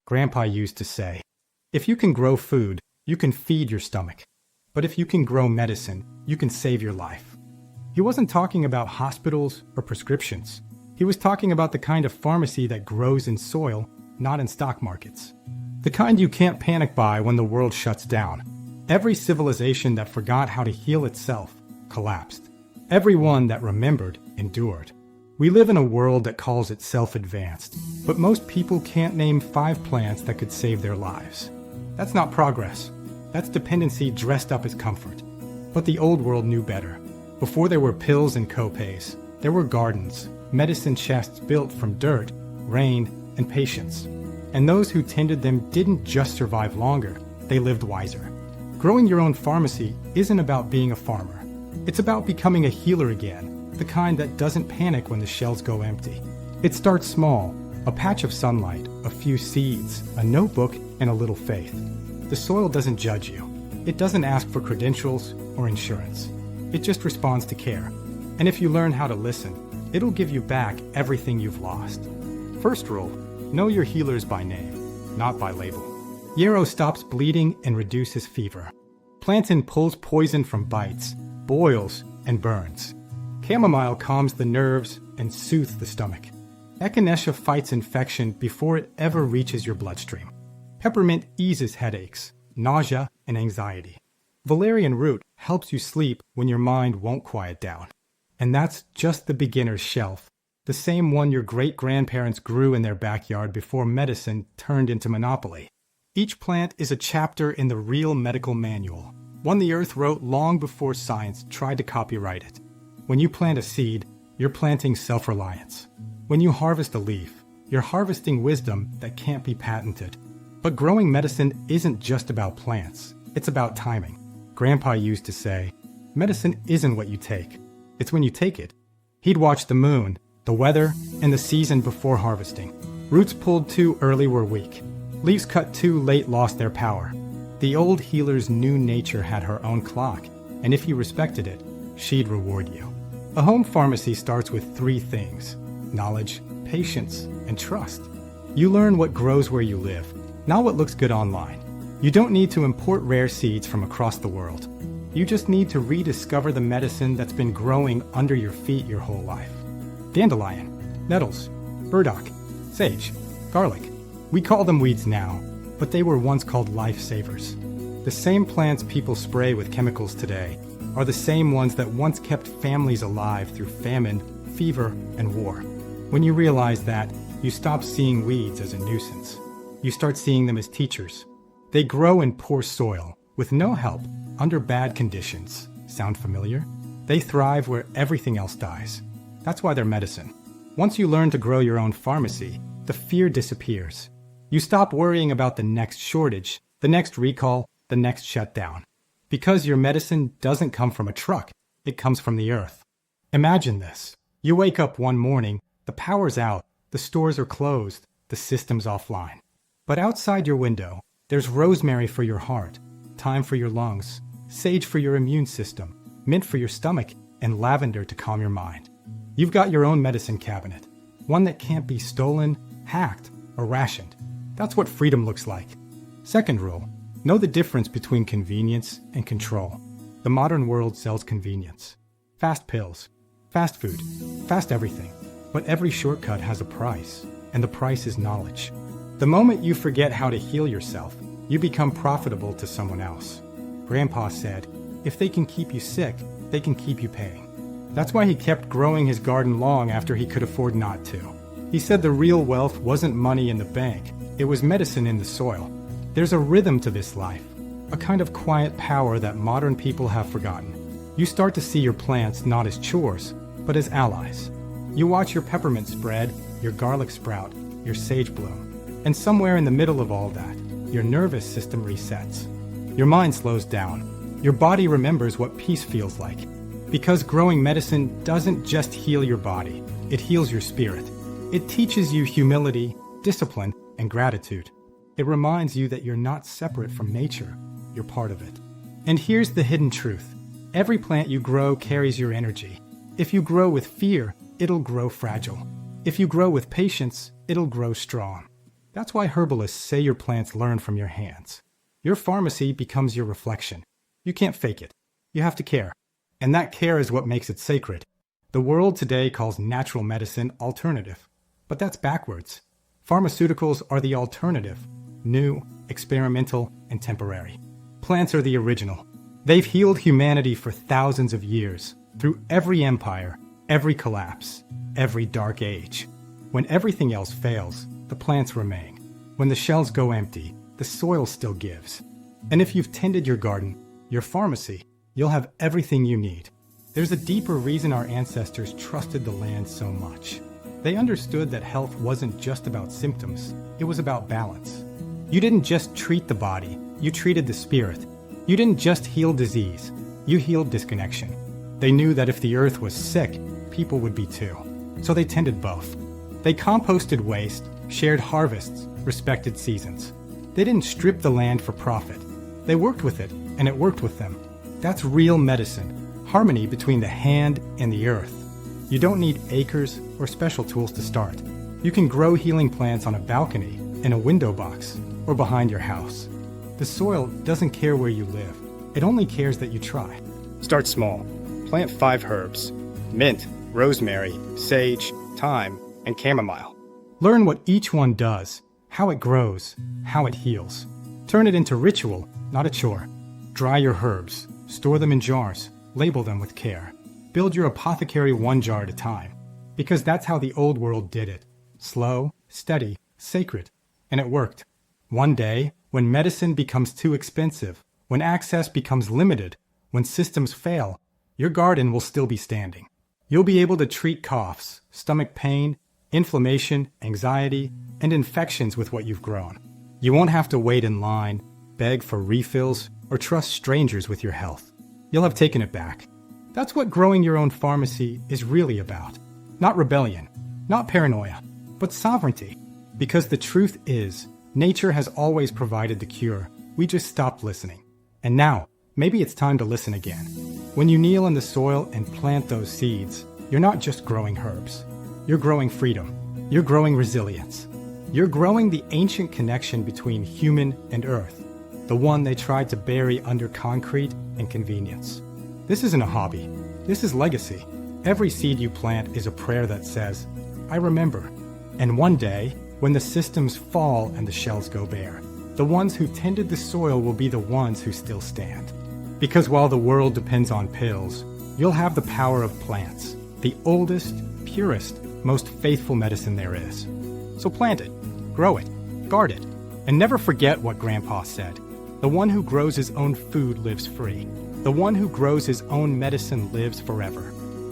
Grandpa used to say, if you can grow food, you can feed your stomach. But if you can grow medicine, you can save your life. He wasn't talking about hospitals or prescriptions. He was talking about the kind of pharmacy that grows in soil, not in stock markets. The kind you can't panic buy when the world shuts down. Every civilization that forgot how to heal itself collapsed. Every one that remembered endured. We live in a world that calls itself advanced, but most people can't name 5 plants that could save their lives. That's not progress. That's dependency dressed up as comfort. But the old world knew better. Before there were pills and copays, there were gardens, medicine chests built from dirt, rain, and patience. And those who tended them didn't just survive longer, they lived wiser. Growing your own pharmacy isn't about being a farmer. It's about becoming a healer again, the kind that doesn't panic when the shelves go empty. It starts small, a patch of sunlight, a few seeds, a notebook, and a little faith. The soil doesn't judge you. It doesn't ask for credentials or insurance. It just responds to care. And if you learn how to listen, it'll give you back everything you've lost. First rule, know your healers by name, not by label. Yarrow stops bleeding and reduces fever. Plantain pulls poison from bites, boils, and burns. Chamomile calms the nerves and soothes the stomach. Echinacea fights infection before it ever reaches your bloodstream. Peppermint eases headaches, nausea, and anxiety. Valerian root helps you sleep when your mind won't quiet down. And that's just the beginner's shelf, the same one your great-grandparents grew in their backyard before medicine turned into monopoly. Each plant is a chapter in the real medical manual, one the earth wrote long before science tried to copyright it. When you plant a seed, you're planting self-reliance. When you harvest a leaf, you're harvesting wisdom that can't be patented. But growing medicine isn't just about plants, it's about timing. Grandpa used to say, medicine isn't what you take, it's when you take it. He'd watch the moon, the weather, and the season before harvesting. Roots pulled too early were weak. Leaves cut too late lost their power. The old healers knew nature had her own clock, and if you respected it, she'd reward you. A home pharmacy starts with 3 things: knowledge, patience, and trust. You learn what grows where you live, not what looks good online. You don't need to import rare seeds from across the world. You just need to rediscover the medicine that's been growing under your feet your whole life. Dandelion, nettles, burdock, sage, garlic. We call them weeds now, but they were once called lifesavers. The same plants people spray with chemicals today are the same ones that once kept families alive through famine, fever, and war. When you realize that, you stop seeing weeds as a nuisance. You start seeing them as teachers. They grow in poor soil, with no help, under bad conditions. Sound familiar? They thrive where everything else dies. That's why they're medicine. Once you learn to grow your own pharmacy, the fear disappears. You stop worrying about the next shortage, the next recall, the next shutdown. Because your medicine doesn't come from a truck, it comes from the earth. Imagine this. You wake up one morning, the power's out, the stores are closed, the system's offline. But outside your window, there's rosemary for your heart, thyme for your lungs, sage for your immune system, mint for your stomach, and lavender to calm your mind. You've got your own medicine cabinet, one that can't be stolen, hacked, or rationed. That's what freedom looks like. Second rule, know the difference between convenience and control. The modern world sells convenience. Fast pills, fast food, fast everything. But every shortcut has a price, and the price is knowledge. The moment you forget how to heal yourself, you become profitable to someone else. Grandpa said, if they can keep you sick, they can keep you paying. That's why he kept growing his garden long after he could afford not to. He said the real wealth wasn't money in the bank, it was medicine in the soil. There's a rhythm to this life, a kind of quiet power that modern people have forgotten. You start to see your plants not as chores, but as allies. You watch your peppermint spread, your garlic sprout, your sage bloom. And somewhere in the middle of all that, your nervous system resets. Your mind slows down. Your body remembers what peace feels like. Because growing medicine doesn't just heal your body, it heals your spirit. It teaches you humility, discipline, and gratitude. It reminds you that you're not separate from nature, you're part of it. And here's the hidden truth. Every plant you grow carries your energy. If you grow with fear, it'll grow fragile. If you grow with patience, it'll grow strong. That's why herbalists say your plants learn from your hands. Your pharmacy becomes your reflection. You can't fake it. You have to care. And that care is what makes it sacred. The world today calls natural medicine alternative. But that's backwards. Pharmaceuticals are the alternative. New, experimental, and temporary. Plants are the original. They've healed humanity for thousands of years, through every empire, every collapse, every dark age. When everything else fails, the plants remain. When the shells go empty, the soil still gives. And if you've tended your garden, your pharmacy, you'll have everything you need. There's a deeper reason our ancestors trusted the land so much. They understood that health wasn't just about symptoms, it was about balance. You didn't just treat the body, you treated the spirit. You didn't just heal disease, you healed disconnection. They knew that if the earth was sick, people would be too. So they tended both. They composted waste, shared harvests, respected seasons. They didn't strip the land for profit. They worked with it, and it worked with them. That's real medicine, harmony between the hand and the earth. You don't need acres or special tools to start. You can grow healing plants on a balcony, in a window box, or behind your house. The soil doesn't care where you live. It only cares that you try. Start small. Plant 5 herbs: mint, rosemary, sage, thyme, and chamomile. Learn what each one does, how it grows, how it heals. Turn it into ritual, not a chore. Dry your herbs, store them in jars, label them with care. Build your apothecary 1 jar at a time, because that's how the old world did it. Slow, steady, sacred. And it worked. One day, when medicine becomes too expensive, when access becomes limited, when systems fail, your garden will still be standing. You'll be able to treat coughs, stomach pain, inflammation, anxiety, and infections with what you've grown. You won't have to wait in line, beg for refills, or trust strangers with your health. You'll have taken it back. That's what growing your own pharmacy is really about. Not rebellion, not paranoia, but sovereignty. Because the truth is, nature has always provided the cure. We just stopped listening. And now, maybe it's time to listen again. When you kneel in the soil and plant those seeds, you're not just growing herbs. You're growing freedom. You're growing resilience. You're growing the ancient connection between human and earth, the one they tried to bury under concrete and convenience. This isn't a hobby. This is legacy. Every seed you plant is a prayer that says, I remember. And one day, when the systems fall and the shells go bare, the ones who tended the soil will be the ones who still stand. Because while the world depends on pills, you'll have the power of plants, the oldest, purest, most faithful medicine there is. So plant it, grow it, guard it, and never forget what Grandpa said. The one who grows his own food lives free. The one who grows his own medicine lives forever.